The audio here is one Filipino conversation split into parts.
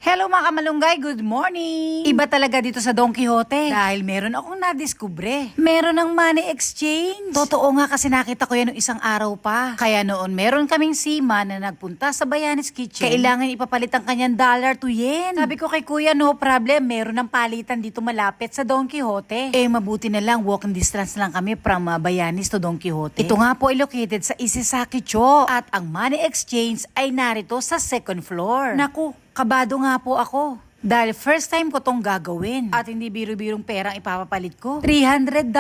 Hello mga kamalunggay, good morning! Iba talaga dito sa Don Quixote dahil meron akong nadiskubre. Meron ng money exchange. Totoo nga kasi nakita ko yan nung isang araw pa. Kaya noon meron kaming seaman na nagpunta sa Bayani's Kitchen. Kailangan ipapalit ang kanyang dollar to yen. Sabi ko kay kuya, no problem, meron ng palitan dito malapit sa Don Quixote. Mabuti na lang, walking distance lang kami from Bayani's to Don Quixote. Ito nga po ay located sa Isesaki-cho at ang money exchange ay narito sa second floor. Naku, kabado nga po ako. Dahil first time ko tong gagawin. At hindi biro-birong perang ipapapalit ko. $300.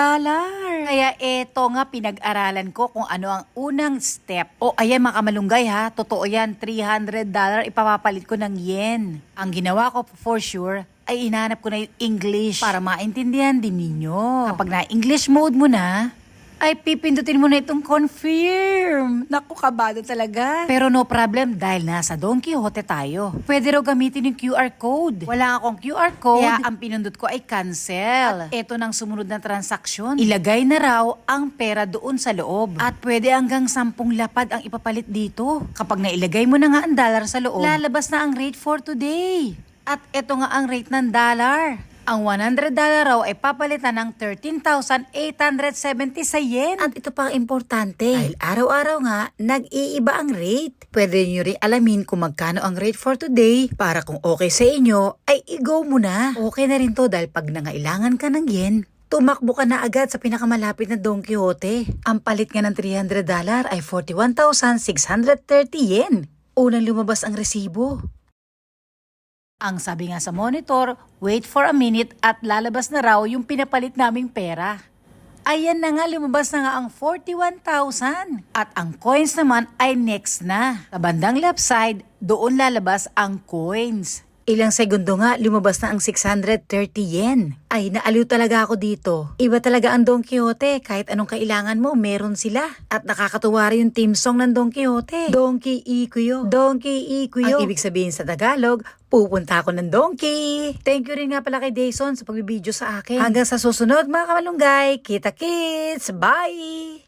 Kaya eto nga pinag-aralan ko kung ano ang unang step. O ayan mga kamalunggay ha, totoo yan, $300 ipapapalit ko ng yen. Ang ginawa ko for sure ay inanap ko na yung English para maintindihan din ninyo. Kapag na-English mode mo na, ay pipindutin mo na itong confirm. Naku, kabado talaga. Pero no problem dahil nasa Don Quixote tayo. Pwede raw gamitin yung QR code. Wala akong QR code, kaya ang pinundot ko ay cancel. At eto nang sumunod na transaksyon. Ilagay na raw ang pera doon sa loob. At pwede hanggang 10 lapad ang ipapalit dito. Kapag nailagay mo na nga ang dollar sa loob, lalabas na ang rate for today. At eto nga ang rate ng dollar. Ang $100 raw ay papalitan ng 13,870 sa yen. At ito pa ang importante, dahil araw-araw nga, nag-iiba ang rate. Pwede nyo rin alamin kung magkano ang rate for today para kung okay sa inyo, ay i-go mo na. Okay na rin to dahil pag nangailangan ka ng yen, tumakbo ka na agad sa pinakamalapit na Don Quixote. Ang palit nga ng $300 ay 41,630 yen. Unang lumabas ang resibo. Ang sabi nga sa monitor, wait for a minute at lalabas na raw yung pinapalit naming pera. Ayan na nga, lumabas na nga ang 41,000. At ang coins naman ay next na. Sa bandang left side, doon lalabas ang coins. Ilang segundo nga, lumabas na ang 630 yen. Ay, naaliw talaga ako dito. Iba talaga ang Don Quixote. Kahit anong kailangan mo, meron sila. At nakakatuwa rin yung theme song ng Don Quixote. Donkey Ikuyo. Donkey Ikuyo. Ang ibig sabihin sa Tagalog, pupunta ako ng donkey. Thank you rin nga pala kay Dayson sa pagbibideo sa akin. Hanggang sa susunod mga kamalunggay. Kita kits! Bye!